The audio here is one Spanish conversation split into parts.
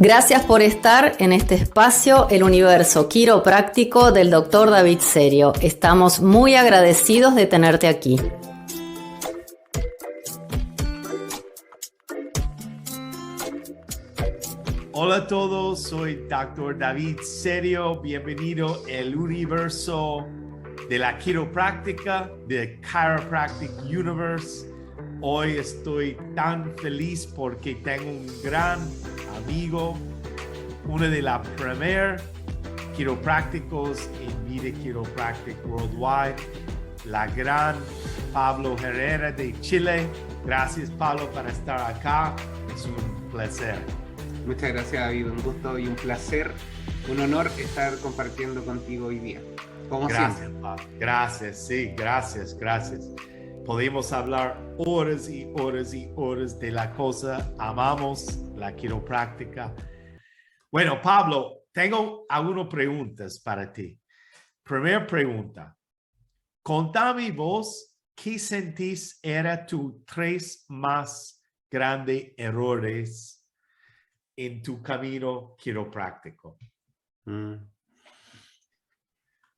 Gracias por estar en este espacio, el universo quiropráctico del Dr. David Serio. Estamos muy agradecidos de tenerte aquí. Hola a todos, soy Dr. David Serio. Bienvenido al universo de la quiropráctica, de Chiropractic Universe. Hoy estoy tan feliz porque tengo un gran amigo, uno de los primeros quiroprácticos en Vida Chiropractic Worldwide, la gran Pablo Herrera de Chile. Gracias, Pablo, por estar acá. Es un placer. Muchas gracias, David. Un gusto y un placer, un honor estar compartiendo contigo hoy día. Como gracias, siempre. Pablo. Gracias, sí, gracias. Podemos hablar horas y horas y horas de la cosa. Amamos la quiropráctica. Bueno, Pablo, tengo algunas preguntas para ti. Primera pregunta. Contame vos, ¿qué sentís era tus 3 más grandes errores en tu camino quiropráctico?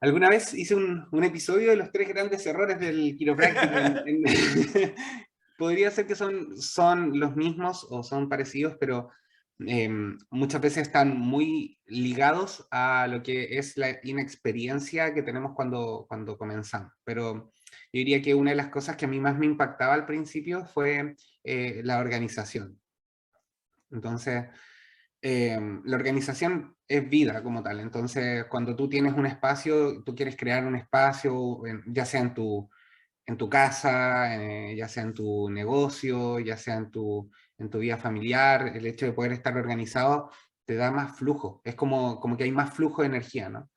Alguna vez hice un episodio de los 3 grandes errores del quiropráctico. Podría ser que son los mismos o son parecidos, pero muchas veces están muy ligados a lo que es la inexperiencia que tenemos cuando comenzamos. Pero yo diría que una de las cosas que a mí más me impactaba al principio fue la organización. Entonces, la organización es vida como tal. Entonces, cuando tú tienes un espacio, tú quieres crear un espacio, ya sea en tu casa, ya sea en tu negocio, ya sea en tu vida familiar, el hecho de poder estar organizado te da más flujo. Es como que hay más flujo de energía, ¿no?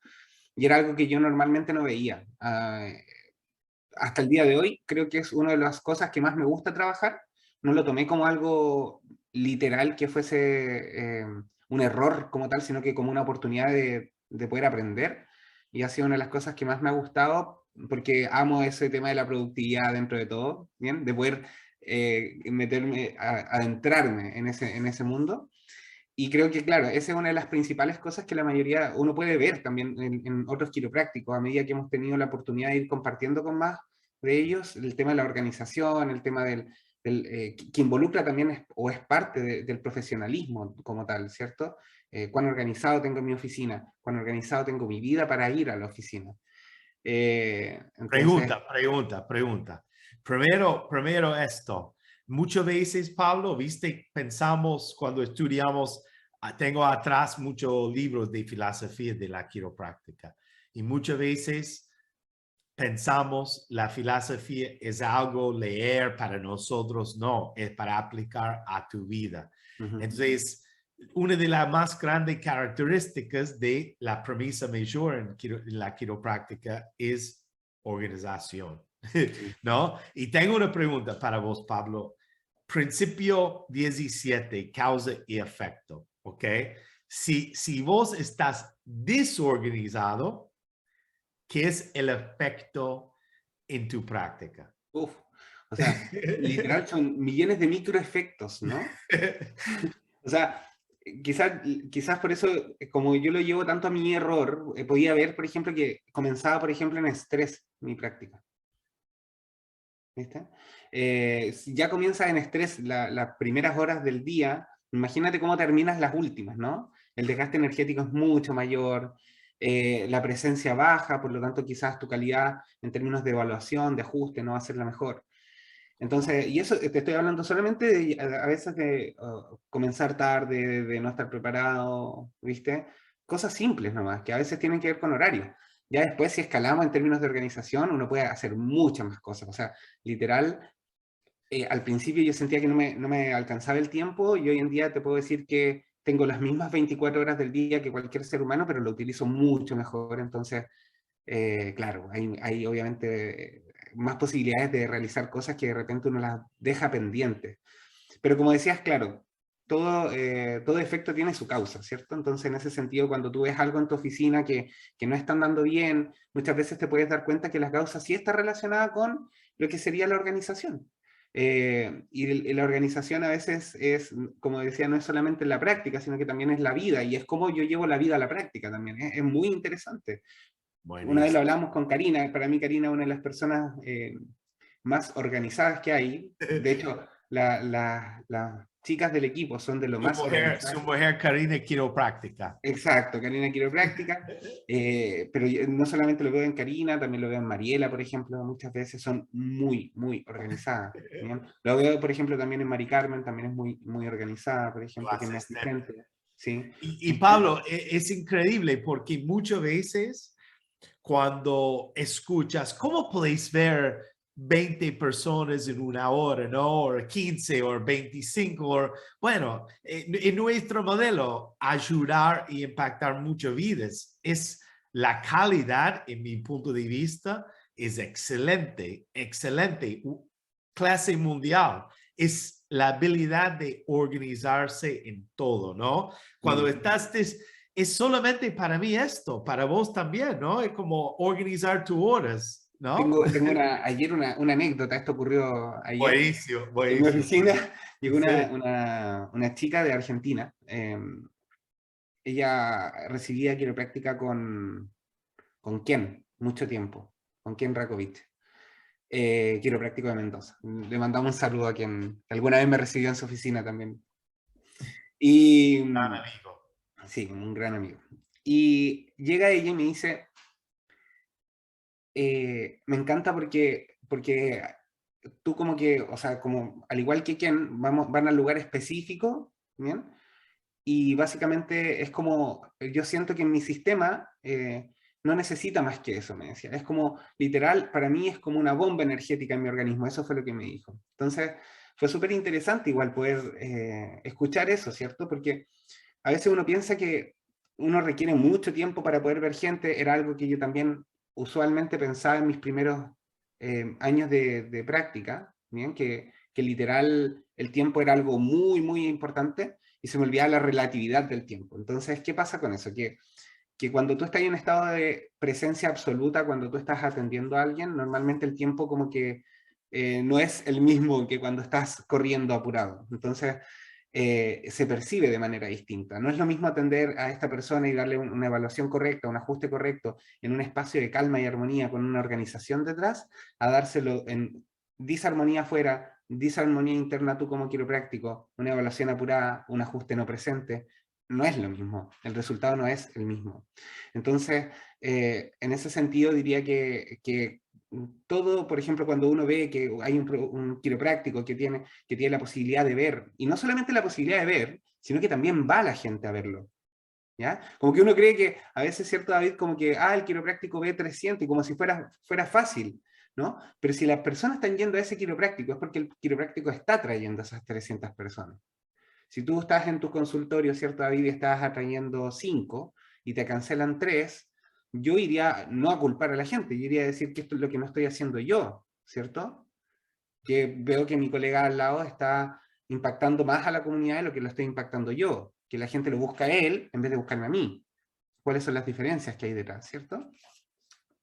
Y era algo que yo normalmente no veía. Hasta el día de hoy creo que es una de las cosas que más me gusta trabajar. No lo tomé como algo literal que fuese un error como tal, sino que como una oportunidad de poder aprender. Y ha sido una de las cosas que más me ha gustado, porque amo ese tema de la productividad dentro de todo, ¿bien? De poder meterme, adentrarme en ese mundo. Y creo que, claro, esa es una de las principales cosas que la mayoría, uno puede ver también en otros quiroprácticos, a medida que hemos tenido la oportunidad de ir compartiendo con más de ellos, el tema de la organización, el tema que involucra también o es parte del profesionalismo como tal, ¿cierto? Cuán organizado tengo mi oficina, cuán organizado tengo mi vida para ir a la oficina. Entonces, Pregunta. Primero esto. Muchas veces, Pablo, viste, pensamos cuando estudiamos, tengo atrás muchos libros de filosofía de la quiropráctica y muchas veces pensamos la filosofía es algo leer para nosotros, no, es para aplicar a tu vida. Entonces, una de las más grandes características de la premisa mayor en la quiropráctica es organización, ¿no? Y tengo una pregunta para vos, Pablo. Principio 17, causa y efecto, ¿ok? Si vos estás desorganizado, ¿qué es el efecto en tu práctica? o sea, literal son millones de microefectos, ¿no? O sea, quizás por eso, como yo lo llevo tanto a mi error, podía ver, por ejemplo, que comenzaba, por ejemplo, en estrés mi práctica. ¿Viste? Si ya comienza en estrés las primeras horas del día, imagínate cómo terminas las últimas, ¿no? El desgaste energético es mucho mayor, la presencia baja, por lo tanto quizás tu calidad en términos de evaluación, de ajuste, no va a ser la mejor. Entonces, y eso te estoy hablando solamente a veces de comenzar tarde, de no estar preparado, ¿viste? Cosas simples nomás, que a veces tienen que ver con horario. Ya después, si escalamos en términos de organización, uno puede hacer muchas más cosas. O sea, literal, al principio yo sentía que no me alcanzaba el tiempo y hoy en día te puedo decir que tengo las mismas 24 horas del día que cualquier ser humano, pero lo utilizo mucho mejor. Entonces, claro, hay obviamente más posibilidades de realizar cosas que de repente uno las deja pendientes. Pero como decías, claro, todo efecto tiene su causa, ¿cierto? Entonces, en ese sentido, cuando tú ves algo en tu oficina que no está andando bien, muchas veces te puedes dar cuenta que la causa sí está relacionada con lo que sería la organización. Y la organización a veces es, como decía, no es solamente la práctica, sino que también es la vida, y es como yo llevo la vida a la práctica también. Es muy interesante. Una vez lo Buenísimo. hablamos con Karina, para mí Karina es una de las personas más organizadas que hay. De hecho, las chicas del equipo son de lo más Su organizadas. mujer Karina quiropráctica. Exacto, Karina Quiropráctica, pero no solamente lo veo en Karina, también lo veo en Mariela, por ejemplo, muchas veces son muy, muy organizadas. ¿Bien? Lo veo, por ejemplo, también en Mari Carmen, también es muy, muy organizada, por Tu ejemplo, que es mi asistente. asistente. ¿Sí? Y Pablo, es increíble porque muchas veces cuando escuchas, ¿cómo podéis ver 20 personas en una hora, no? O 15 o 25, o, bueno, en nuestro modelo, ayudar y impactar muchas vidas. Es la calidad, en mi punto de vista, es excelente, excelente. Clase mundial. Es la habilidad de organizarse en todo, ¿no? Cuando estás es solamente para mí esto, para vos también, ¿no? Es como organizar tus horas, ¿no? Tengo ayer una anécdota, esto ocurrió ayer. Buenísimo, En mi buenísimo. oficina llegó Sí. una chica de Argentina. Ella recibía quiropráctica con Ken, mucho tiempo, con Ken Rakovic, quiropráctico de Mendoza. Le mandamos un saludo a quien alguna vez me recibió en su oficina también. Y Gran amigo. sí, un gran amigo. Y llega ella y me dice, me encanta porque tú como que, o sea, como al igual que Ken, van al lugar específico, ¿bien? Y básicamente es como, yo siento que en mi sistema no necesita más que eso, me decía. Es como, literal, para mí es como una bomba energética en mi organismo, eso fue lo que me dijo. Entonces, fue súper interesante igual poder escuchar eso, ¿cierto? Porque a veces uno piensa que uno requiere mucho tiempo para poder ver gente, era algo que yo también usualmente pensaba en mis primeros años de práctica, ¿bien? Que literal el tiempo era algo muy, muy importante y se me olvidaba la relatividad del tiempo. Entonces, ¿qué pasa con eso? Que cuando tú estás en un estado de presencia absoluta, cuando tú estás atendiendo a alguien, normalmente el tiempo como que no es el mismo que cuando estás corriendo apurado. Entonces, se percibe de manera distinta. No es lo mismo atender a esta persona y darle una evaluación correcta, un ajuste correcto en un espacio de calma y armonía con una organización detrás, a dárselo en disarmonía afuera, disarmonía interna tú como quiropráctico, una evaluación apurada, un ajuste no presente. No es lo mismo, el resultado no es el mismo. Entonces, en ese sentido diría que todo, por ejemplo, cuando uno ve que hay un quiropráctico que tiene la posibilidad de ver, y no solamente la posibilidad de ver, sino que también va la gente a verlo, ¿ya? Como que uno cree que a veces, ¿cierto, David? Como que, el quiropráctico ve 300 y como si fuera fácil, ¿no? Pero si las personas están yendo a ese quiropráctico es porque el quiropráctico está trayendo a esas 300 personas. Si tú estás en tu consultorio, ¿cierto, David? Y estás atrayendo 5 y te cancelan 3, yo iría no a culpar a la gente, yo iría a decir que esto es lo que no estoy haciendo yo, ¿cierto? Que veo que mi colega al lado está impactando más a la comunidad de lo que lo estoy impactando yo, que la gente lo busca a él en vez de buscarme a mí. ¿Cuáles son las diferencias que hay detrás, cierto?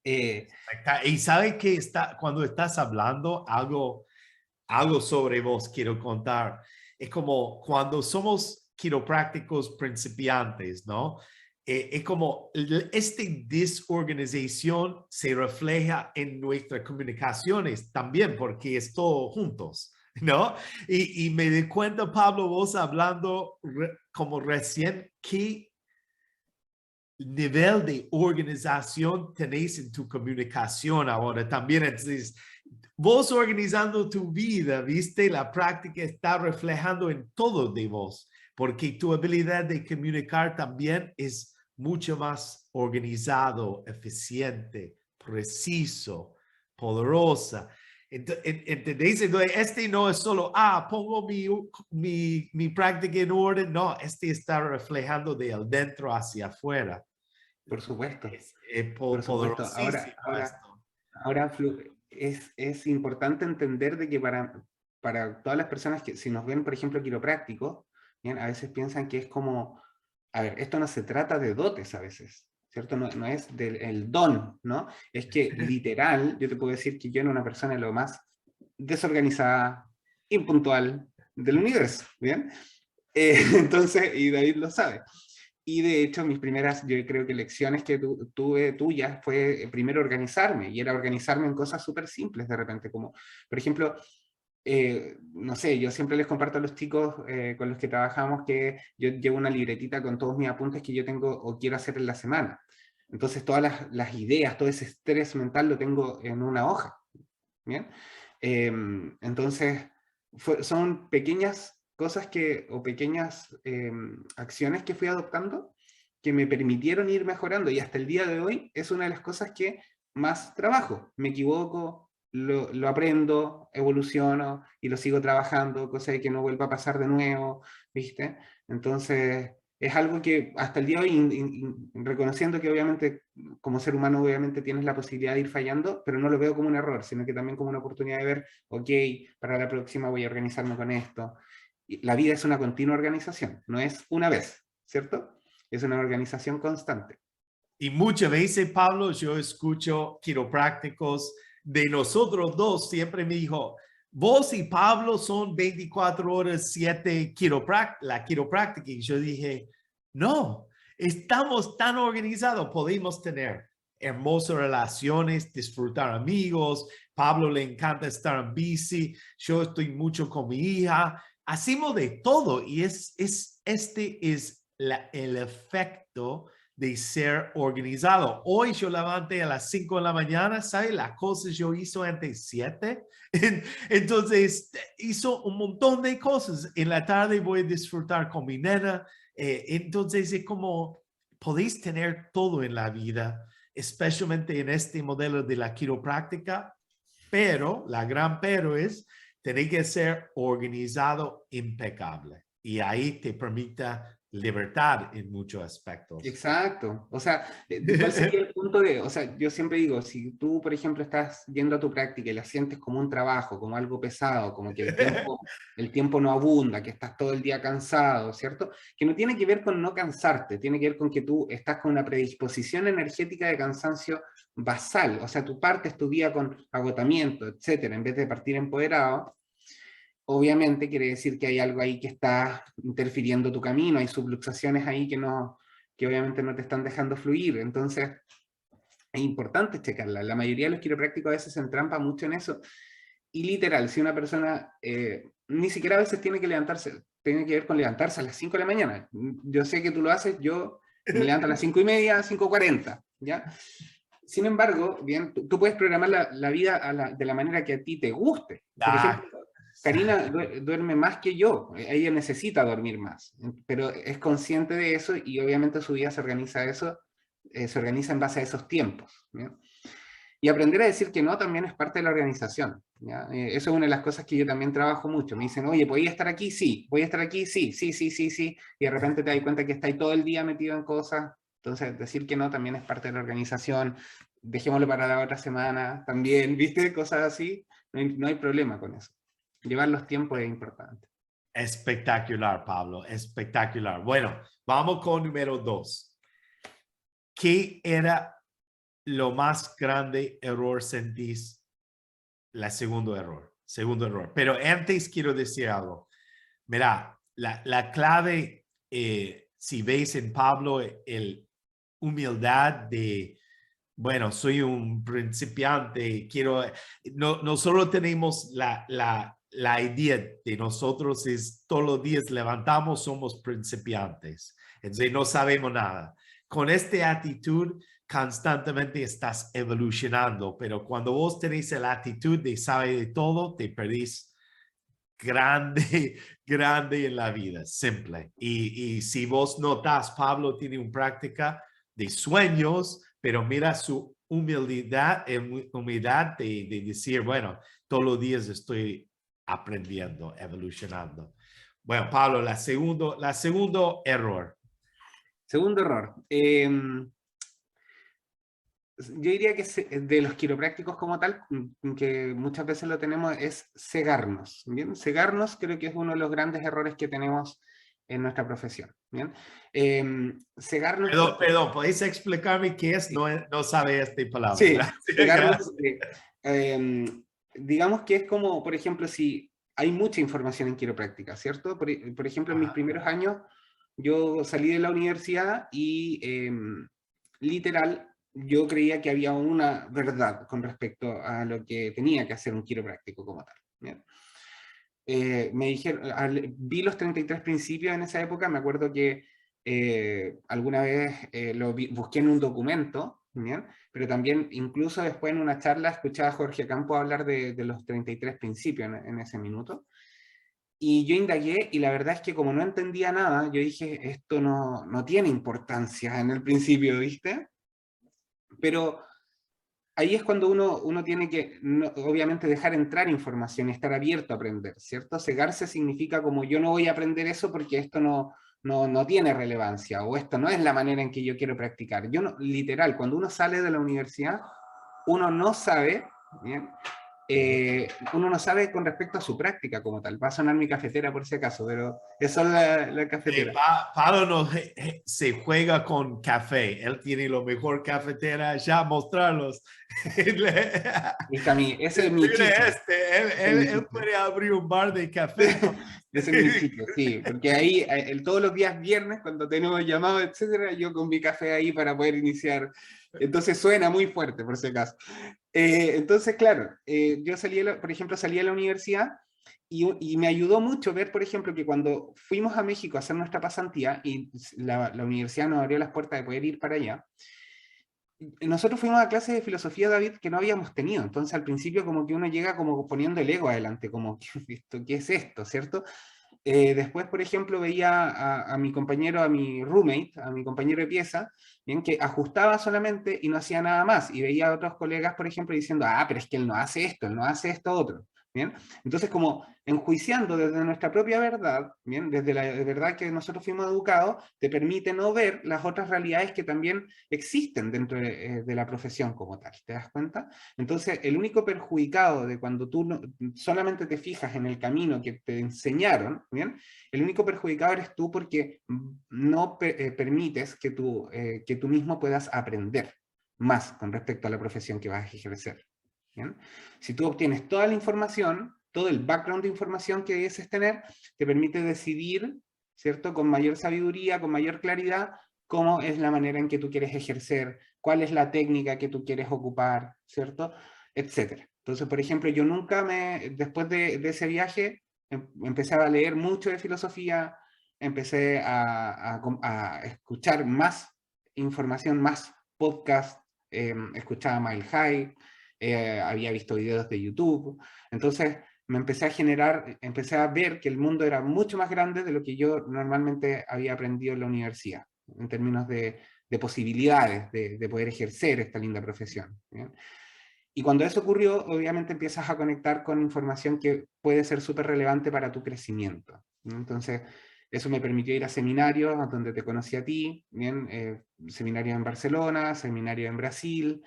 Y sabe que cuando estás hablando algo sobre vos quiero contar. Es como cuando somos quiroprácticos principiantes, ¿no? Es como esta desorganización se refleja en nuestras comunicaciones también, porque es todo juntos, ¿no? Y me di cuenta, Pablo, vos hablando como recién, qué nivel de organización tenéis en tu comunicación ahora también. Entonces, vos organizando tu vida, viste, la práctica está reflejando en todo de vos, porque tu habilidad de comunicar también es mucho más organizado, eficiente, preciso, poderosa. ¿Entendéis? Entonces, este no es solo, pongo mi práctica en orden. No, este está reflejando de adentro hacia afuera. Por supuesto, Es por supuesto. poderosísimo esto. Ahora es importante entender de que para todas las personas que si nos ven, por ejemplo, quiroprácticos, bien, a veces piensan que es como, a ver, esto no se trata de dotes a veces, ¿cierto? No es del don, ¿no? Es que literal, yo te puedo decir que yo era una persona lo más desorganizada, impuntual del universo, ¿bien? Entonces, y David lo sabe. Y de hecho, mis primeras, yo creo que lecciones que tuve tuyas fue primero organizarme, y era organizarme en cosas súper simples de repente, como, por ejemplo, no sé, yo siempre les comparto a los chicos con los que trabajamos que yo llevo una libretita con todos mis apuntes que yo tengo o quiero hacer en la semana. Entonces todas las ideas, todo ese estrés mental lo tengo en una hoja, ¿bien? Entonces son pequeñas cosas o pequeñas acciones que fui adoptando que me permitieron ir mejorando, y hasta el día de hoy es una de las cosas que más trabajo. Me equivoco, lo aprendo, evoluciono y lo sigo trabajando, cosa de que no vuelva a pasar de nuevo, ¿viste? Entonces, es algo que hasta el día de hoy, reconociendo que obviamente como ser humano obviamente tienes la posibilidad de ir fallando, pero no lo veo como un error, sino que también como una oportunidad de ver, ok, para la próxima voy a organizarme con esto. La vida es una continua organización, no es una vez, ¿cierto? Es una organización constante. Y muchas veces, Pablo, yo escucho quiroprácticos de nosotros dos, siempre me dijo, vos y Pablo son 24 horas, 7 la quiropráctica. Y yo dije, no, estamos tan organizados, podemos tener hermosas relaciones, disfrutar amigos. Pablo le encanta estar en bici, yo estoy mucho con mi hija, hacemos de todo, y este es el efecto de ser organizado. Hoy yo levanté a las 5 de la mañana, ¿sabe? Las cosas yo hice antes 7. Entonces, hizo un montón de cosas. En la tarde voy a disfrutar con mi nena. Entonces, es como podéis tener todo en la vida, especialmente en este modelo de la quiropráctica, pero la gran pero es, tenéis que ser organizado impecable. Y ahí te permita libertad en muchos aspectos. Exacto. O sea, ¿cuál sería el punto de, o sea, yo siempre digo, si tú, por ejemplo, estás yendo a tu práctica y la sientes como un trabajo, como algo pesado, como que el tiempo no abunda, que estás todo el día cansado, ¿cierto? Que no tiene que ver con no cansarte, tiene que ver con que tú estás con una predisposición energética de cansancio basal, o sea, tú partes tu día con agotamiento, etcétera, en vez de partir empoderado. Obviamente quiere decir que hay algo ahí que está interfiriendo tu camino, hay subluxaciones ahí que obviamente no te están dejando fluir. Entonces, es importante checarla. La mayoría de los quiroprácticos a veces se entrampa mucho en eso. Y literal, si una persona ni siquiera a veces tiene que levantarse, tiene que ver con levantarse a las 5 de la mañana. Yo sé que tú lo haces, yo me levanto a las 5:30, 5:40, ¿ya? Sin embargo, bien, tú puedes programar la vida de la manera que a ti te guste. Por ejemplo, Karina duerme más que yo, ella necesita dormir más, pero es consciente de eso y obviamente su vida se organiza en base a esos tiempos, ¿ya? Y aprender a decir que no también es parte de la organización, ¿ya? Eso es una de las cosas que yo también trabajo mucho. Me dicen, oye, ¿podía estar aquí? Sí. ¿Voy a estar aquí? Sí, sí, sí, sí, sí. Y de repente te das cuenta que estás todo el día metido en cosas. Entonces, decir que no también es parte de la organización. Dejémoslo para la otra semana también, ¿viste? Cosas así. No hay problema con eso. Llevar los tiempos es importante. Espectacular, Pablo, espectacular. Bueno, vamos con número 2. ¿Qué era lo más grande error sentís? Segundo error. Pero antes quiero decir algo. Mira, la clave, si veis en Pablo, humildad de, bueno, soy un principiante, no solo tenemos la idea de nosotros es todos los días levantamos, somos principiantes, entonces no sabemos nada. Con esta actitud constantemente estás evolucionando, pero cuando vos tenés la actitud de saber de todo, te perdís grande en la vida, simple. Y si vos notas, Pablo tiene una práctica de sueños, pero mira su humildad de decir, bueno, todos los días estoy aprendiendo, evolucionando. Bueno, Pablo, la segundo error. Segundo error. Yo diría que de los quiroprácticos como tal, que muchas veces lo tenemos, es cegarnos. ¿Bien? Cegarnos creo que es uno de los grandes errores que tenemos en nuestra profesión. ¿Bien? Cegarnos... Perdón, ¿podéis explicarme qué es? No sabe esta palabra. Sí, cegarnos, digamos que es como, por ejemplo, si hay mucha información en quiropráctica, ¿cierto? Por ejemplo, en mis primeros años, yo salí de la universidad y literal, yo creía que había una verdad con respecto a lo que tenía que hacer un quiropráctico como tal. ¿Bien? Me dijeron, vi los 33 principios en esa época, me acuerdo que alguna vez busqué en un documento, ¿bien? Pero también incluso después en una charla escuchaba a Jorge Campo hablar de los 33 principios en ese minuto. Y yo indagué y la verdad es que como no entendía nada, yo dije, esto no tiene importancia en el principio, ¿viste? Pero ahí es cuando uno tiene que, obviamente, dejar entrar información y estar abierto a aprender, ¿cierto? Cegarse significa como yo no voy a aprender eso porque esto no tiene relevancia, o esto no es la manera en que yo quiero practicar. Yo no, literal, cuando uno sale de la universidad, uno no sabe, ¿bien? Uno no sabe con respecto a su práctica como tal. Va a sonar mi cafetera por si acaso, pero eso es la cafetera. Pablo no, se juega con café. Él tiene lo mejor cafetera. Ya mostrarlos. Ese es mi chico. Él puede abrir un bar de café. Ese es mi chico, sí. Porque ahí, todos los días viernes, cuando tenemos llamados, etcétera, yo con mi café ahí para poder iniciar. Entonces suena muy fuerte, por si acaso. Entonces, claro, yo por ejemplo, salí a la universidad y me ayudó mucho ver, por ejemplo, que cuando fuimos a México a hacer nuestra pasantía y la universidad nos abrió las puertas de poder ir para allá, nosotros fuimos a clases de filosofía, David, que no habíamos tenido. Entonces, al principio, como que uno llega como poniendo el ego adelante, como, ¿qué es esto? ¿Cierto? Después, por ejemplo, veía a mi compañero, a mi roommate, a mi compañero de pieza, bien, que ajustaba solamente y no hacía nada más. Y veía a otros colegas, por ejemplo, diciendo, pero es que él no hace esto, él no hace esto otro. ¿Bien? Entonces, como enjuiciando desde nuestra propia verdad, ¿bien? Desde la verdad que nosotros fuimos educados, te permite no ver las otras realidades que también existen dentro de la profesión como tal. ¿Te das cuenta? Entonces, el único perjudicado de cuando tú solamente te fijas en el camino que te enseñaron, ¿bien? El único perjudicado eres tú porque no permites que tú mismo puedas aprender más con respecto a la profesión que vas a ejercer. ¿Bien? Si tú obtienes toda la información, todo el background de información que desees tener, te permite decidir, ¿cierto? Con mayor sabiduría, con mayor claridad, cómo es la manera en que tú quieres ejercer, cuál es la técnica que tú quieres ocupar, ¿cierto? Etcétera. Entonces, por ejemplo, yo nunca después de ese viaje, empecé a leer mucho de filosofía, empecé a escuchar más información, más podcast, escuchaba Mile High, había visto videos de YouTube, entonces me empecé a ver que el mundo era mucho más grande de lo que yo normalmente había aprendido en la universidad, en términos de posibilidades de poder ejercer esta linda profesión. ¿Bien? Y cuando eso ocurrió, obviamente empiezas a conectar con información que puede ser súper relevante para tu crecimiento. ¿No? Entonces, eso me permitió ir a seminarios donde te conocí a ti, ¿bien? Seminarios en Barcelona, seminarios en Brasil,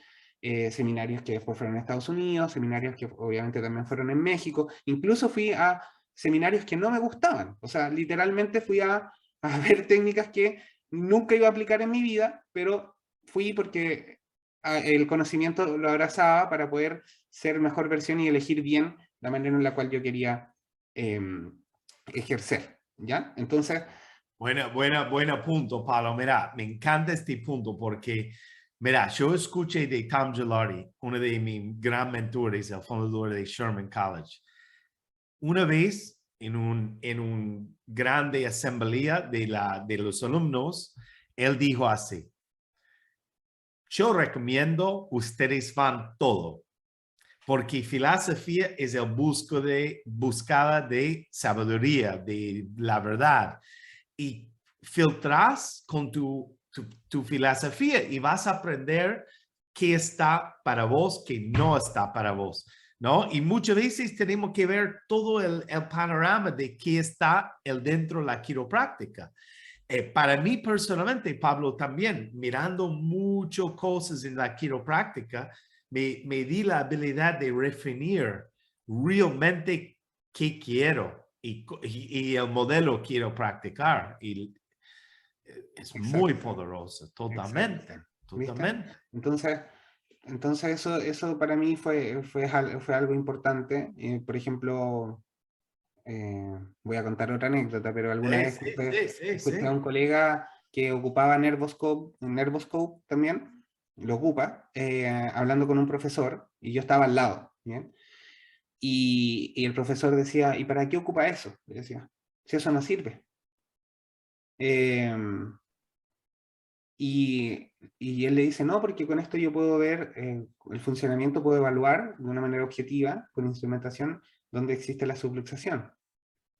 seminarios que después fueron en Estados Unidos, seminarios que obviamente también fueron en México. Incluso fui a seminarios que no me gustaban. O sea, literalmente fui a ver técnicas que nunca iba a aplicar en mi vida, pero fui porque el conocimiento lo abrazaba para poder ser mejor versión y elegir bien la manera en la cual yo quería ejercer, ¿ya? Entonces... Buena punto, Pablo. Mira, me encanta este punto porque, mira, yo escuché de Tom Gilardi, uno de mis gran mentores, el fundador de Sherman College. Una vez en un grande asamblea de los alumnos, él dijo así: yo recomiendo ustedes van todo, porque filosofía es el buscada de sabiduría, de la verdad. Y filtras con tu filosofía y vas a aprender qué está para vos, qué no está para vos, ¿no? Y muchas veces tenemos que ver todo el panorama de qué está dentro de la quiropráctica. Para mí personalmente, Pablo, también mirando muchas cosas en la quiropráctica, me di la habilidad de definir realmente qué quiero y el modelo quiero practicar. Y es muy poderoso, totalmente. Totalmente. Entonces eso para mí fue algo importante. Por ejemplo, voy a contar otra anécdota, pero alguna vez escuché Sí. a un colega que ocupaba Nervoscope también, lo ocupa, hablando con un profesor, y yo estaba al lado, ¿bien? Y el profesor decía, ¿y para qué ocupa eso? Le decía, si eso no sirve. Em, y él le dice, no, porque con esto yo puedo ver el funcionamiento, puedo evaluar de una manera objetiva, con instrumentación, dónde existe la subluxación.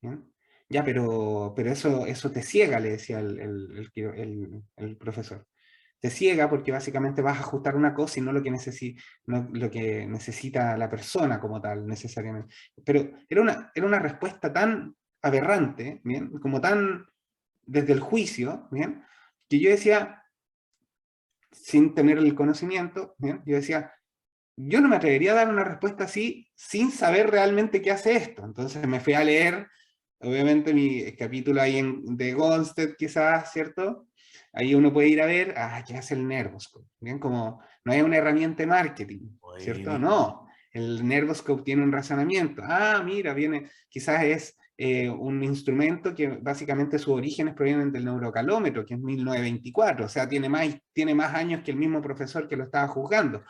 ¿Bien? Ya, pero eso te ciega, le decía el profesor. Te ciega porque básicamente vas a ajustar una cosa y no lo que, no lo que necesita la persona como tal, necesariamente. Pero era una respuesta tan aberrante, ¿bien? Como tan desde el juicio, ¿bien? Que yo decía, sin tener el conocimiento, ¿bien? Yo decía, yo no me atrevería a dar una respuesta así sin saber realmente qué hace esto. Entonces me fui a leer, obviamente, mi capítulo ahí de Gonstead, quizás, ¿cierto? Ahí uno puede ir a ver, ¿qué hace el Nervoscope? Bien, como no hay una herramienta de marketing, ¿cierto? Buenísimo. No, el Nervoscope tiene un razonamiento. Mira, viene, quizás es un instrumento que básicamente sus orígenes provienen del neurocalómetro, que es 1924, o sea, tiene más años que el mismo profesor que lo estaba juzgando.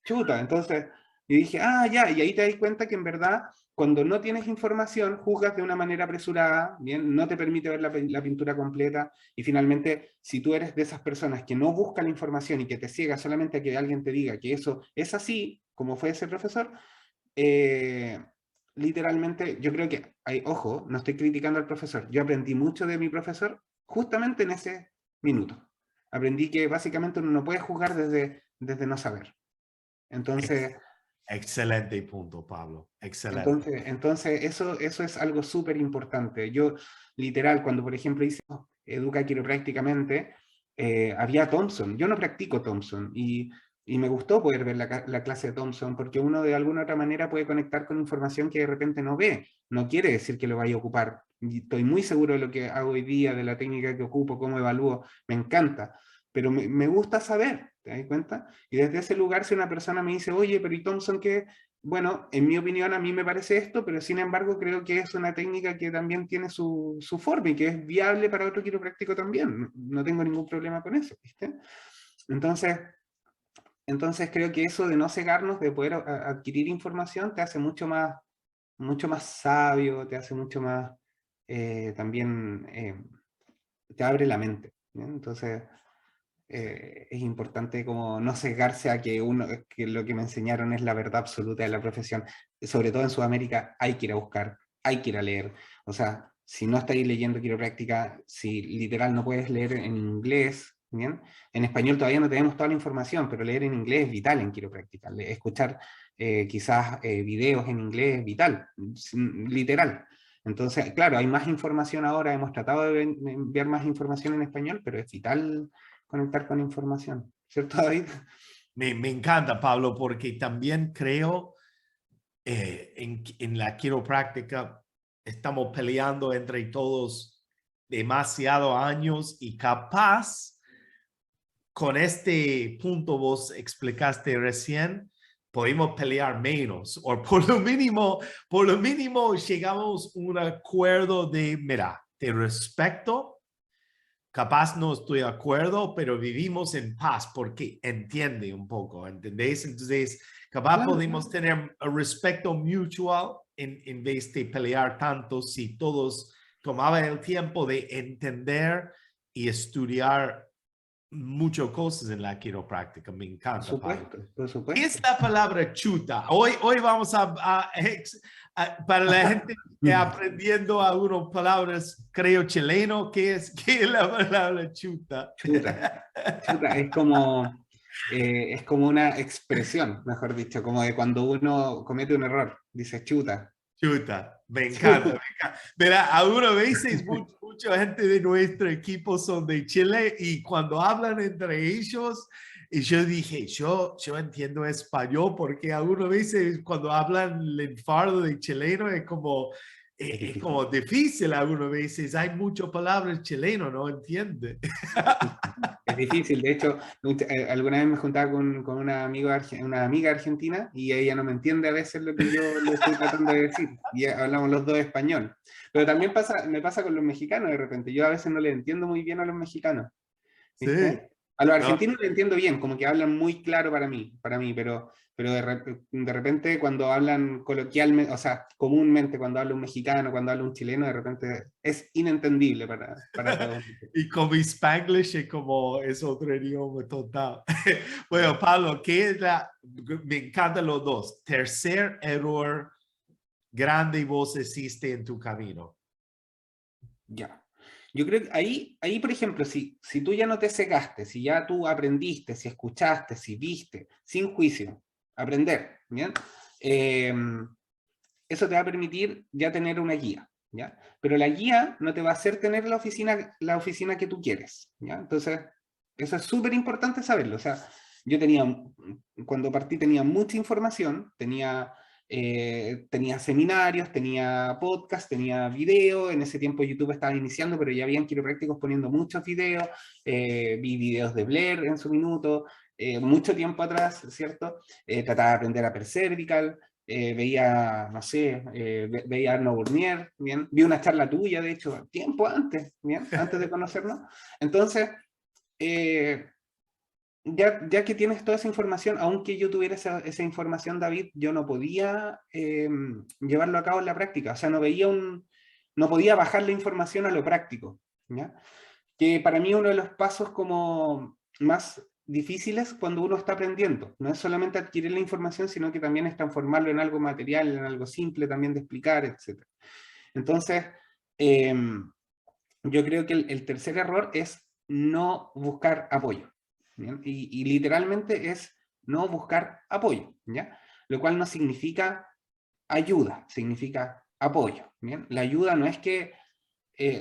Chuta, entonces yo dije, ya, y ahí te das cuenta que en verdad, cuando no tienes información, juzgas de una manera apresurada, bien, no te permite ver la pintura completa, y finalmente, si tú eres de esas personas que no buscan la información y que te ciega solamente a que alguien te diga que eso es así, como fue ese profesor, literalmente, yo creo que, ojo, no estoy criticando al profesor, yo aprendí mucho de mi profesor justamente en ese minuto. Aprendí que básicamente uno no puede juzgar desde no saber. Entonces, Excelente punto, Pablo. Excelente. entonces eso es algo súper importante. Yo, literal, cuando por ejemplo hice Educa Quiroprácticamente, había Thompson. Yo no practico Thompson y me gustó poder ver la clase de Thompson porque uno de alguna otra manera puede conectar con información que de repente no ve. No quiere decir que lo vaya a ocupar. Y estoy muy seguro de lo que hago hoy día, de la técnica que ocupo, cómo evalúo. Me encanta. Pero me gusta saber, ¿te das cuenta? Y desde ese lugar, si una persona me dice, oye, pero ¿y Thompson qué? Bueno, en mi opinión a mí me parece esto, pero sin embargo creo que es una técnica que también tiene su forma y que es viable para otro quiropráctico también. No tengo ningún problema con eso, ¿viste? Entonces, creo que eso de no cegarnos, de poder adquirir información, te hace mucho más sabio, te hace mucho más, también te abre la mente, ¿bien? Entonces, es importante como no cegarse a que lo que me enseñaron es la verdad absoluta de la profesión. Sobre todo en Sudamérica hay que ir a buscar, hay que ir a leer. O sea, si no estáis leyendo quiropráctica, si literal no puedes leer en inglés, ¿bien? En español todavía no tenemos toda la información, pero leer en inglés es vital en quiropráctica. Escuchar quizás videos en inglés es vital, literal. Entonces, claro, hay más información ahora, hemos tratado de enviar más información en español, pero es vital conectar con información, ¿cierto, David? Me encanta, Pablo, porque también creo en la quiropráctica estamos peleando entre todos demasiados años y capaz con este punto vos explicaste recién, podemos pelear menos o por lo mínimo llegamos a un acuerdo de, mira, te respeto, capaz no estoy de acuerdo, pero vivimos en paz porque entiende un poco, ¿entendéis? Entonces, capaz Claro, podemos tener un respeto mutual en vez de pelear tanto si todos tomaban el tiempo de entender y estudiar muchas cosas en la quiropráctica. Me por encanta, Pablo. supuesto, por ¿Qué supuesto. es la palabra chuta? Hoy vamos para la gente que aprendiendo algunas palabras, creo chileno, ¿qué es la palabra chuta? Chuta, chuta, es como una expresión, mejor dicho, como de cuando uno comete un error, dice chuta. Chuta, me encanta, me encanta. Verá, algunas veces mucha gente de nuestro equipo son de Chile y cuando hablan entre ellos, y yo dije, yo entiendo español porque algunas veces cuando hablan el fardo de chileno es como difícil algunas veces. Hay muchas palabras chileno, no entiende. Es difícil, de hecho, alguna vez me juntaba con una amiga argentina y ella no me entiende a veces lo que yo le estoy tratando de decir, y hablamos los dos español. Pero también me pasa con los mexicanos de repente, yo a veces no le entiendo muy bien a los mexicanos, Sí, ¿viste? A los no, argentinos le entiendo bien, como que hablan muy claro para mí, pero de repente cuando hablan coloquialmente, o sea, comúnmente cuando habla un mexicano, cuando habla un chileno, de repente es inentendible para todos. y como Spanglish es otro idioma total. Bueno, Pablo, me encantan los dos. Tercer error grande vos hiciste en tu camino. Ya. Yo creo que ahí, por ejemplo, si tú ya no te cegaste, si ya tú aprendiste, si escuchaste, si viste, sin juicio, aprender, ¿bien? Eso te va a permitir ya tener una guía, ¿ya? Pero la guía no te va a hacer tener la oficina que tú quieres, ¿ya? Entonces, eso es súper importante saberlo. O sea, cuando partí tenía mucha información, tenía seminarios, tenía podcast, tenía video. En ese tiempo YouTube estaba iniciando, pero ya habían quiroprácticos poniendo muchos videos. Vi videos de Blair en su minuto, mucho tiempo atrás, ¿cierto? Trataba de aprender a Upper Cervical, veía, no sé, veía a Arno Burnier, ¿bien? Vi una charla tuya, de hecho, tiempo antes, ¿bien? Antes de conocernos. Entonces, ya que tienes toda esa información, aunque yo tuviera esa información, David, yo no podía llevarlo a cabo en la práctica. O sea, no podía bajar la información a lo práctico, ¿ya? Que para mí uno de los pasos como más difíciles cuando uno está aprendiendo. No es solamente adquirir la información, sino que también es transformarlo en algo material, en algo simple también de explicar, etc. Entonces, yo creo que el tercer error es no buscar apoyo, ¿bien? Y literalmente es no buscar apoyo, ¿ya? Lo cual no significa ayuda, significa apoyo, ¿bien? La ayuda no es que,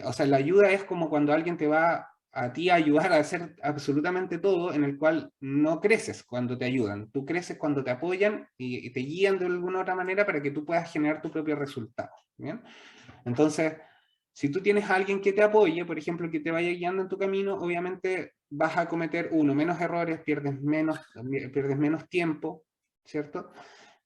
o sea, la ayuda es como cuando alguien te va a ti a ayudar a hacer absolutamente todo, en el cual no creces cuando te ayudan, tú creces cuando te apoyan y te guían de alguna otra manera para que tú puedas generar tu propio resultado, ¿bien? Entonces, si tú tienes a alguien que te apoye, por ejemplo, que te vaya guiando en tu camino, obviamente vas a cometer menos errores, pierdes menos tiempo, ¿cierto?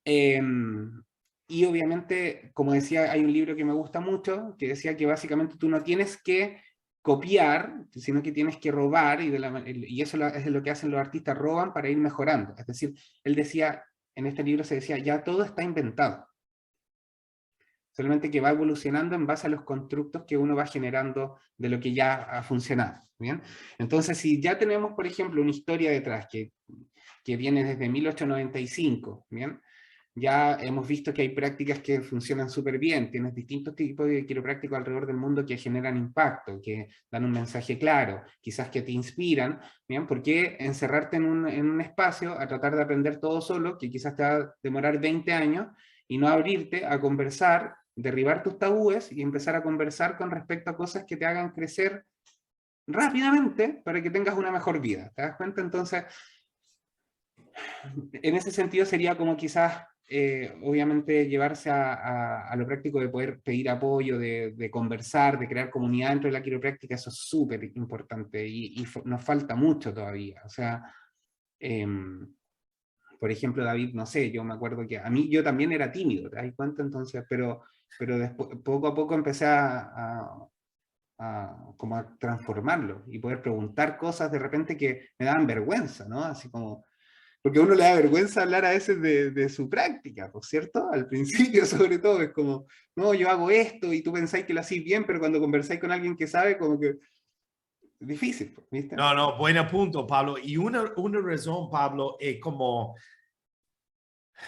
Y obviamente, como decía, hay un libro que me gusta mucho, que decía que básicamente tú no tienes que copiar, sino que tienes que robar, y eso es lo que hacen los artistas, roban para ir mejorando. Es decir, él decía, en este libro se decía, ya todo está inventado, solamente que va evolucionando en base a los constructos que uno va generando de lo que ya ha funcionado, ¿bien? Entonces, si ya tenemos, por ejemplo, una historia detrás que viene desde 1895, ¿bien? Ya hemos visto que hay prácticas que funcionan súper bien, tienes distintos tipos de quiroprácticos alrededor del mundo que generan impacto, que dan un mensaje claro, quizás que te inspiran, ¿bien? ¿Por qué encerrarte en un espacio a tratar de aprender todo solo, que quizás te va a demorar 20 años, y no abrirte a conversar, derribar tus tabúes y empezar a conversar con respecto a cosas que te hagan crecer rápidamente para que tengas una mejor vida? ¿Te das cuenta? Entonces, en ese sentido sería como quizás, obviamente, llevarse a lo práctico de poder pedir apoyo, de conversar, de crear comunidad dentro de la quiropráctica. Eso es súper importante y nos falta mucho todavía. O sea, por ejemplo, David, no sé, yo me acuerdo que yo también era tímido, ¿te das cuenta? Entonces, pero después, poco a poco empecé como a transformarlo y poder preguntar cosas de repente que me daban vergüenza, ¿no? Así como, porque a uno le da vergüenza hablar a veces de su práctica, ¿por cierto? Al principio, sobre todo, es como, no, yo hago esto y tú pensáis que lo hacéis bien, pero cuando conversáis con alguien que sabe, como que difícil, ¿viste? No, buen punto, Pablo. Y una razón, Pablo, es como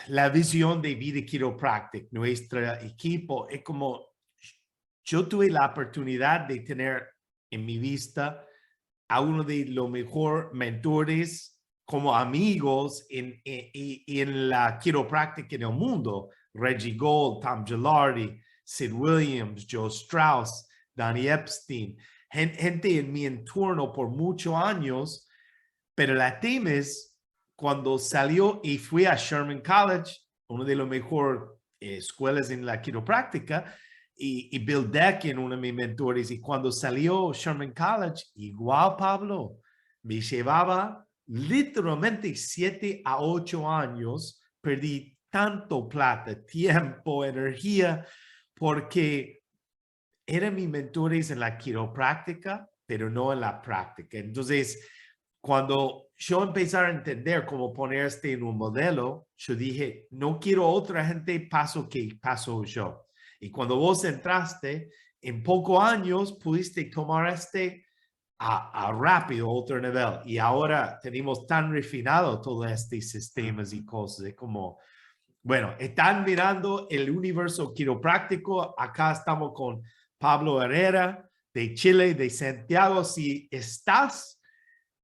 la visión de Vida Chiropractic, nuestro equipo, es como yo tuve la oportunidad de tener en mi vista a uno de los mejores mentores como amigos en la quiropráctica en el mundo. Reggie Gold, Tom Gilardi, Sid Williams, Joe Strauss, Donnie Epstein, gente en mi entorno por muchos años, pero la tema es cuando salió y fui a Sherman College, una de las mejores escuelas en la quiropráctica, y Bill Decken, uno de mis mentores, y cuando salió Sherman College, igual Pablo, Me llevaba literalmente 7 a 8 años, perdí tanto plata, tiempo, energía, porque eran mis mentores en la quiropráctica, pero no en la práctica. Entonces, cuando yo empecé a entender cómo poner en un modelo, yo dije, no quiero otra gente paso que paso yo. Y cuando vos entraste, en pocos años pudiste tomar a rápido otro nivel. Y ahora tenemos tan refinado todos estos sistemas y cosas. Es como, bueno, están mirando el universo quiropráctico. Acá estamos con Pablo Herrera de Chile, de Santiago. Si estás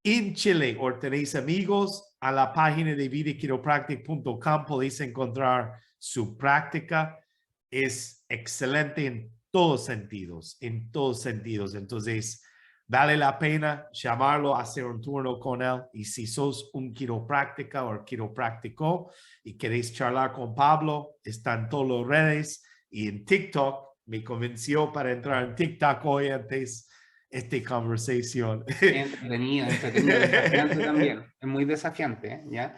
en Chile o tenéis amigos, a la página de vidaquiropractic.com podéis encontrar su práctica. Es excelente en todos sentidos, en todos sentidos. Entonces, vale la pena llamarlo, hacer un turno con él. Y si sos un quiropráctica o quiropráctico y queréis charlar con Pablo, están en todas las redes y en TikTok. Me convenció para entrar en TikTok hoy antes esta conversación. Entretenido, entretenido, desafiante también. Es muy desafiante, ¿ya?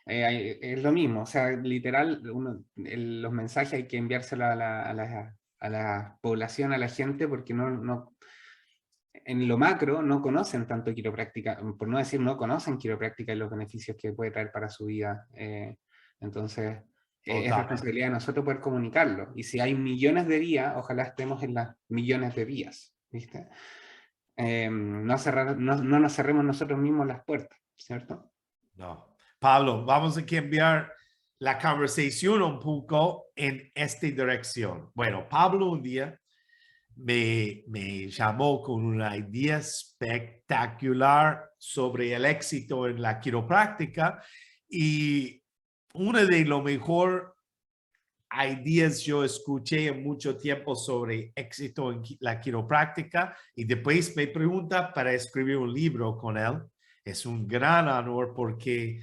Es lo mismo, o sea, literal, los mensajes hay que enviárselos a la población, a la gente, porque en lo macro no conocen tanto quiropráctica, por no decir no conocen quiropráctica y los beneficios que puede traer para su vida. Entonces, es responsabilidad de nosotros poder comunicarlo. Y si hay millones de vías, ojalá estemos en las millones de vías, ¿viste? No nos cerremos nosotros mismos las puertas, ¿cierto? No. Pablo, vamos a cambiar la conversación un poco en esta dirección. Bueno, Pablo un día me llamó con una idea espectacular sobre el éxito en la quiropráctica y una de las mejores ideas yo escuché en mucho tiempo sobre éxito en la quiropráctica y después me pregunta para escribir un libro con él. Es un gran honor porque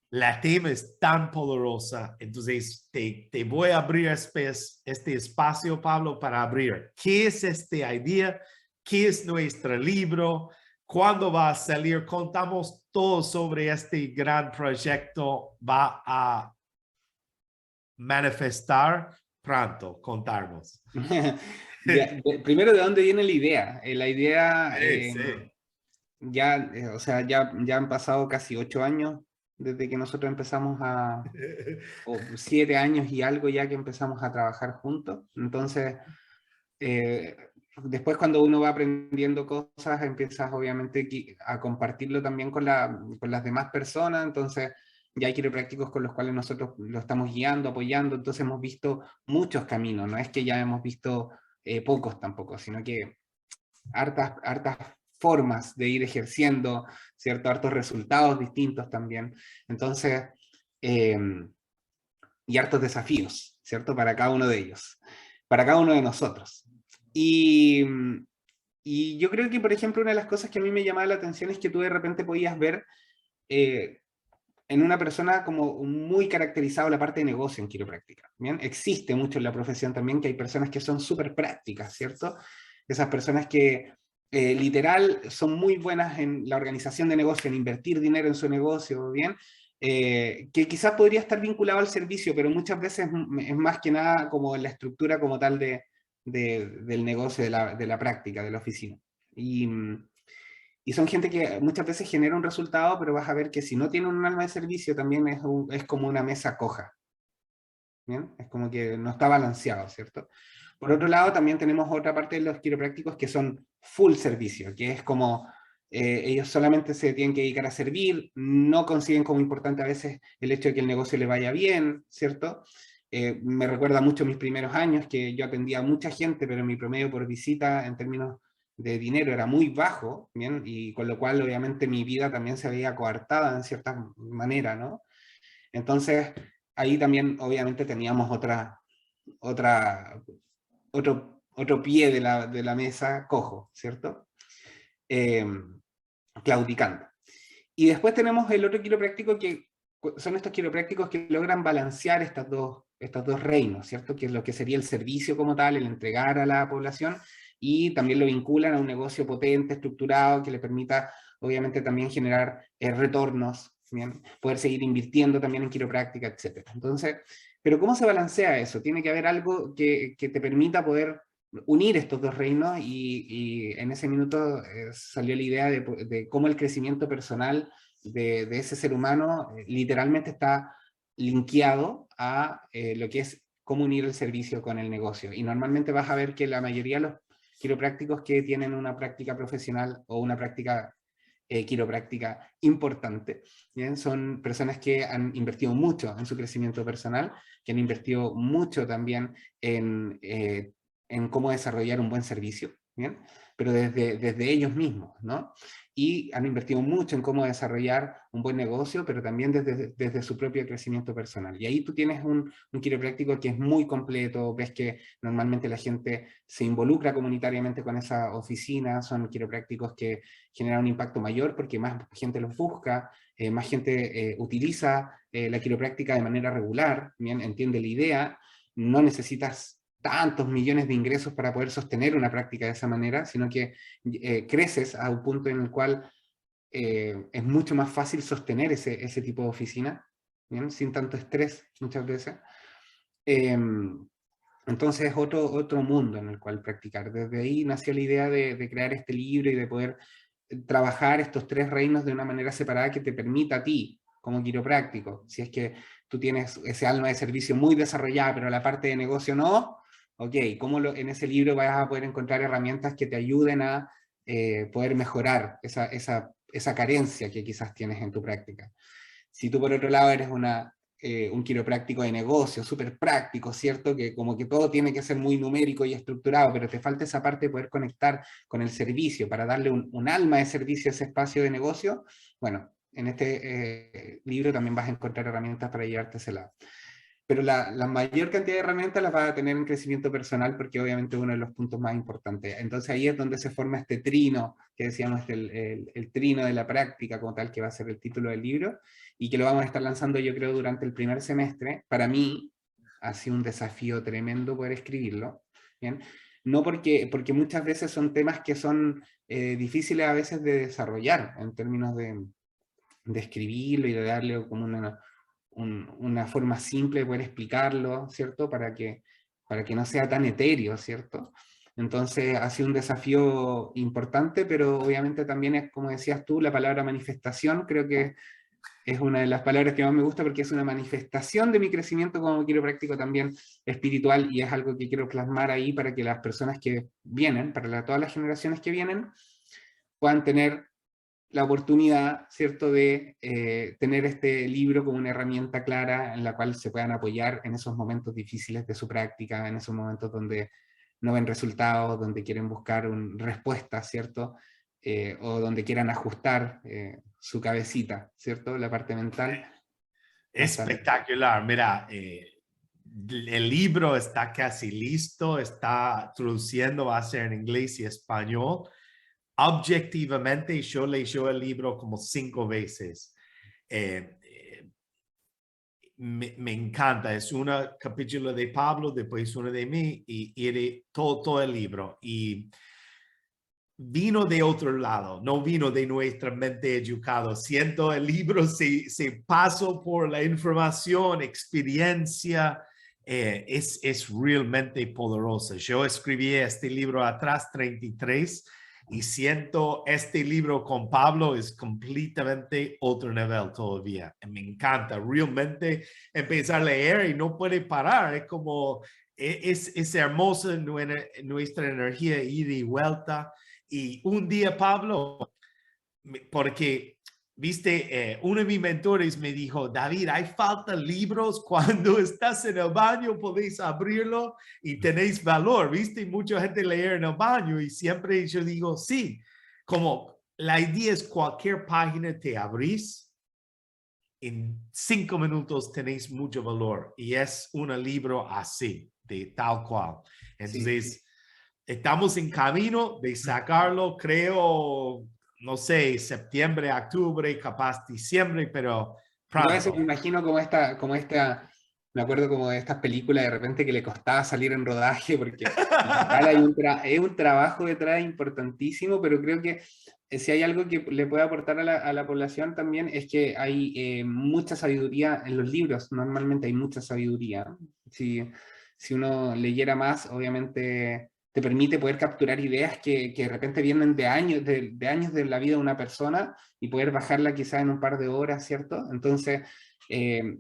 la tema es tan poderosa. Entonces, te voy a abrir este espacio, Pablo, para abrir. ¿Qué es esta idea? ¿Qué es nuestro libro? ¿Cuándo va a salir? Contamos todo sobre este gran proyecto. Va a manifestar pronto. Contarnos. Primero, ¿de dónde viene la idea? La idea, Sí. ya, o sea, ya han pasado casi 8 años desde que nosotros empezamos o 7 años y algo ya que empezamos a trabajar juntos. Entonces, después cuando uno va aprendiendo cosas, empiezas obviamente a compartirlo también con las demás personas. Entonces, ya hay quiroprácticos con los cuales nosotros lo estamos guiando, apoyando. Entonces hemos visto muchos caminos, no es que ya hemos visto pocos tampoco, sino que hartas formas de ir ejerciendo, ¿cierto? Hartos resultados distintos también. Entonces, y hartos desafíos, ¿cierto? Para cada uno de ellos, para cada uno de nosotros. Y yo creo que, por ejemplo, una de las cosas que a mí me llamaba la atención es que tú de repente podías ver en una persona como muy caracterizado la parte de negocio en quiropráctica. ¿Bien? Existe mucho en la profesión también que hay personas que son súper prácticas, ¿cierto? Esas personas que literal son muy buenas en la organización de negocio, en invertir dinero en su negocio, ¿bien? Que quizás podría estar vinculado al servicio, pero muchas veces es más que nada como la estructura como tal del negocio, de la práctica, de la oficina. Y son gente que muchas veces genera un resultado, pero vas a ver que si no tiene un alma de servicio también es como una mesa coja. ¿Bien? Es como que no está balanceado, ¿cierto? Por otro lado, también tenemos otra parte de los quiroprácticos que son full servicio, que es como ellos solamente se tienen que dedicar a servir, no consiguen como importante a veces el hecho de que el negocio le vaya bien, ¿cierto? Me recuerda mucho mis primeros años, que yo atendía a mucha gente, pero mi promedio por visita en términos de dinero era muy bajo, ¿bien? Y con lo cual obviamente mi vida también se veía coartada en cierta manera, ¿no? Entonces, ahí también obviamente teníamos otro pie de la mesa cojo, ¿cierto? Claudicando. Y después tenemos el otro quiropráctico que son estos quiroprácticos que logran balancear estos dos reinos, ¿cierto? Que es lo que sería el servicio como tal, el entregar a la población, y también lo vinculan a un negocio potente, estructurado, que le permita obviamente también generar retornos, ¿bien? Poder seguir invirtiendo también en quiropráctica, etc. Entonces, pero ¿cómo se balancea eso? Tiene que haber algo que te permita poder unir estos dos reinos y en ese minuto salió la idea de cómo el crecimiento personal de ese ser humano literalmente está linkeado a lo que es cómo unir el servicio con el negocio. Y normalmente vas a ver que la mayoría de los quiroprácticos que tienen una práctica profesional o una práctica quiropráctica importante, ¿bien? Son personas que han invertido mucho en su crecimiento personal, que han invertido mucho también en cómo desarrollar un buen servicio, ¿bien? Pero desde ellos mismos, ¿no? Y han invertido mucho en cómo desarrollar un buen negocio, pero también desde su propio crecimiento personal. Y ahí tú tienes un quiropráctico que es muy completo, ves que normalmente la gente se involucra comunitariamente con esa oficina, son quiroprácticos que generan un impacto mayor porque más gente los busca, más gente utiliza la quiropráctica de manera regular, ¿bien? Entiende la idea, no necesitas tantos millones de ingresos para poder sostener una práctica de esa manera, sino que creces a un punto en el cual es mucho más fácil sostener ese tipo de oficina, ¿bien? Sin tanto estrés muchas veces. Entonces es otro mundo en el cual practicar. Desde ahí nació la idea de crear este libro y de poder trabajar estos tres reinos de una manera separada que te permita a ti, como quiropráctico, si es que tú tienes ese alma de servicio muy desarrollada, pero la parte de negocio no, ok, ¿cómo en ese libro vas a poder encontrar herramientas que te ayuden a poder mejorar esa carencia que quizás tienes en tu práctica? Si tú por otro lado eres un quiropráctico de negocio, súper práctico, ¿cierto? Que como que todo tiene que ser muy numérico y estructurado, pero te falta esa parte de poder conectar con el servicio, para darle un alma de servicio a ese espacio de negocio. Bueno, en este libro también vas a encontrar herramientas para llevarte a ese lado. Pero la mayor cantidad de herramientas las vas a tener en crecimiento personal porque obviamente es uno de los puntos más importantes. Entonces ahí es donde se forma este trino, que decíamos, el trino de la práctica como tal, que va a ser el título del libro, y que lo vamos a estar lanzando yo creo durante el primer semestre. Para mí ha sido un desafío tremendo poder escribirlo, ¿bien? No porque muchas veces son temas que son difíciles a veces de desarrollar en términos de escribirlo y de darle como una forma simple de poder explicarlo, ¿cierto? Para que no sea tan etéreo, ¿cierto? Entonces ha sido un desafío importante, pero obviamente también es, como decías tú, la palabra manifestación, creo que es una de las palabras que más me gusta porque es una manifestación de mi crecimiento como quiropráctico también espiritual, y es algo que quiero plasmar ahí para que las personas que vienen, para todas las generaciones que vienen, puedan tener la oportunidad, ¿cierto?, de tener este libro como una herramienta clara en la cual se puedan apoyar en esos momentos difíciles de su práctica, en esos momentos donde no ven resultados, donde quieren buscar respuestas, ¿cierto?, o donde quieran ajustar su cabecita, ¿cierto?, la parte mental. Espectacular. Mira, el libro está casi listo, está traduciendo, va a ser en inglés y español. Objetivamente, yo leí el libro como 5 veces. Me encanta. Es un capítulo de Pablo, después uno de mí y de todo el libro. Y vino de otro lado, no vino de nuestra mente educada. Siento el libro se pasó por la información, experiencia, es realmente poderosa. Yo escribí este libro atrás, 33, y siento este libro con Pablo es completamente otro nivel todavía. Me encanta realmente empezar a leer y no puede parar. Es como, es hermosa nuestra energía ida y vuelta. Y un día, Pablo, porque, viste, uno de mis mentores me dijo, David, hay falta libros, cuando estás en el baño podéis abrirlo y tenéis valor, viste, mucha gente leer en el baño y siempre yo digo, sí, como la idea es cualquier página te abrís, en 5 minutos tenéis mucho valor y es un libro así, de tal cual. Entonces, sí. Estamos en camino de sacarlo, creo, no sé, septiembre, octubre, capaz diciembre, pero pronto. Yo a veces pronto. me imagino como esta me acuerdo como de estas películas de repente que le costaba salir en rodaje, porque literal es un trabajo detrás importantísimo, pero creo que si hay algo que le puede aportar a la población también es que hay mucha sabiduría en los libros, normalmente hay mucha sabiduría. Si uno leyera más, obviamente te permite poder capturar ideas que de repente vienen de años de la vida de una persona y poder bajarla quizá en un par de horas, ¿cierto? Entonces,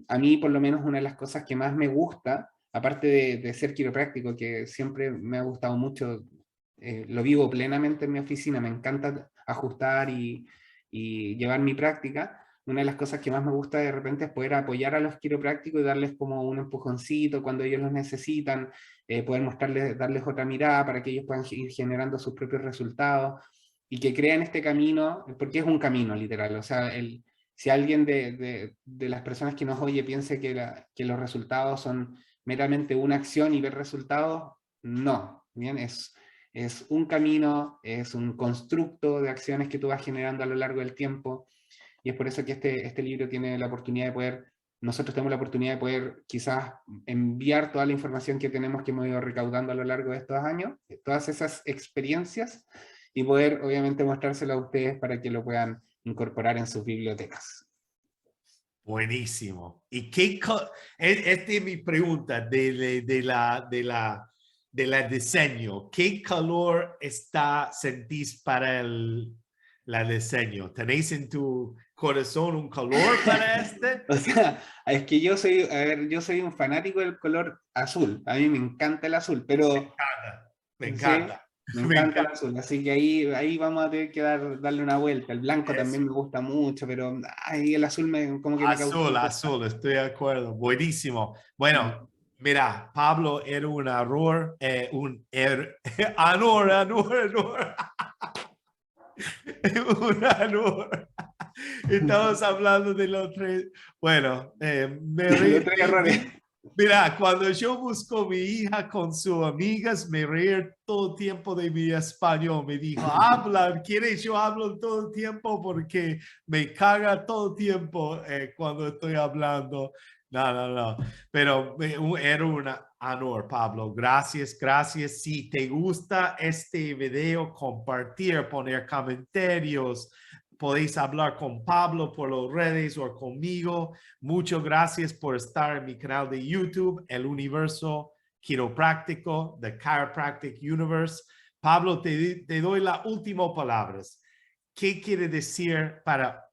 a mí por lo menos una de las cosas que más me gusta, aparte de ser quiropráctico, que siempre me ha gustado mucho, lo vivo plenamente en mi oficina, me encanta ajustar y llevar mi práctica. Una de las cosas que más me gusta de repente es poder apoyar a los quiroprácticos y darles como un empujoncito cuando ellos los necesitan, poder mostrarles, darles otra mirada para que ellos puedan ir generando sus propios resultados y que crean este camino, porque es un camino literal, o sea, si alguien de las personas que nos oye piense que los resultados son meramente una acción y ver resultados, no, bien, es un camino, es un constructo de acciones que tú vas generando a lo largo del tiempo, y es por eso que este libro tiene la oportunidad de poder, nosotros tenemos la oportunidad de poder quizás enviar toda la información que tenemos, que hemos ido recaudando a lo largo de estos años, todas esas experiencias, y poder obviamente mostrárselo a ustedes para que lo puedan incorporar en sus bibliotecas. Buenísimo. ¿Y esta es mi pregunta de la diseño? ¿Qué color sentís para la diseño? ¿Tenéis en tu corazón un color para este? O sea, es que yo soy, a ver, yo soy un fanático del color azul. A mí me encanta el azul, pero Me sí, encanta. me Me encanta el encanta. azul. Así que ahí vamos a tener que darle una vuelta. El blanco Eso. también me gusta mucho, pero ay, el azul como que me causa un poco. Azul, estoy de acuerdo. Buenísimo. Bueno, mira, Pablo, era un error, honor. Un honor. Estamos hablando de los tres. Bueno, Los tres errores. mira, cuando yo busco mi hija con sus amigas, me reí todo el tiempo de mi español. Me dijo, habla, ¿quieres? Yo hablo todo el tiempo porque me caga todo el tiempo cuando estoy hablando. No. Pero era un honor, Pablo. Gracias, gracias. Si te gusta este video, compartir, poner comentarios. Podéis hablar con Pablo por las redes o conmigo. Muchas gracias por estar en mi canal de YouTube, El Universo Quiropráctico, The Chiropractic Universe. Pablo, te doy las últimas palabras. ¿Qué quiere decir para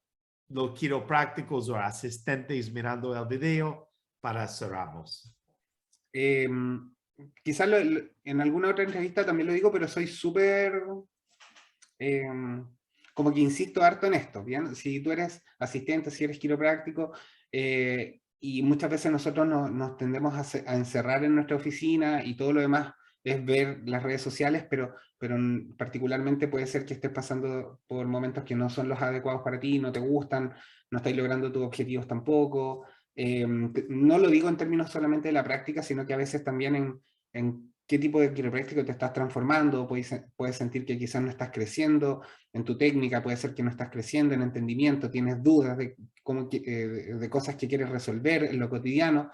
los quiroprácticos o asistentes mirando el video para cerrarnos? Quizás en alguna otra entrevista también lo digo, pero soy súper... como que insisto harto en esto, ¿bien? Si tú eres asistente, si eres quiropráctico, y muchas veces nosotros nos tendemos a encerrar en nuestra oficina y todo lo demás es ver las redes sociales, pero particularmente puede ser que estés pasando por momentos que no son los adecuados para ti, no te gustan, no estás logrando tus objetivos tampoco. No lo digo en términos solamente de la práctica, sino que a veces también en qué tipo de quiropráctico te estás transformando, puedes sentir que quizás no estás creciendo en tu técnica, puede ser que no estás creciendo en entendimiento, tienes dudas de cosas que quieres resolver en lo cotidiano.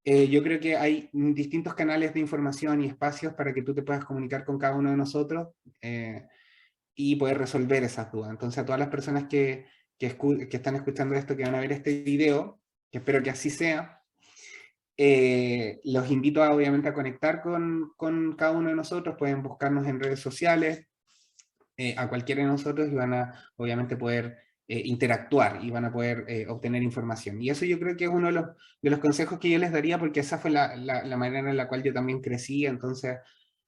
Yo creo que hay distintos canales de información y espacios para que tú te puedas comunicar con cada uno de nosotros y poder resolver esas dudas. Entonces a todas las personas que están escuchando esto, que van a ver este video, que espero que así sea, los invito obviamente a conectar con cada uno de nosotros, pueden buscarnos en redes sociales, a cualquiera de nosotros y van a obviamente poder interactuar y van a poder obtener información. Y eso yo creo que es uno de los consejos que yo les daría porque esa fue la manera en la cual yo también crecí, entonces,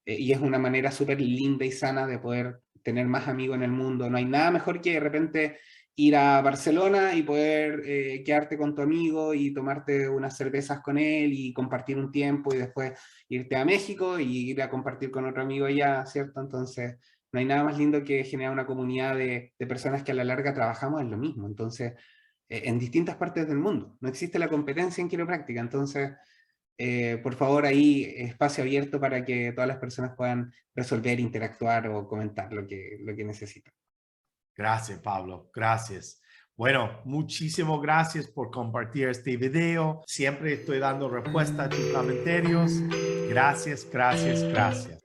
y es una manera súper linda y sana de poder tener más amigos en el mundo. No hay nada mejor que de repente ir a Barcelona y poder quedarte con tu amigo y tomarte unas cervezas con él y compartir un tiempo y después irte a México y ir a compartir con otro amigo allá, ¿cierto? Entonces, no hay nada más lindo que generar una comunidad de personas que a la larga trabajamos en lo mismo. Entonces, en distintas partes del mundo. No existe la competencia en quiropráctica. Entonces, por favor, ahí espacio abierto para que todas las personas puedan resolver, interactuar o comentar lo que necesitan. Gracias, Pablo. Gracias. Bueno, muchísimas gracias por compartir este video. Siempre estoy dando respuesta a tus comentarios. Gracias, gracias, gracias.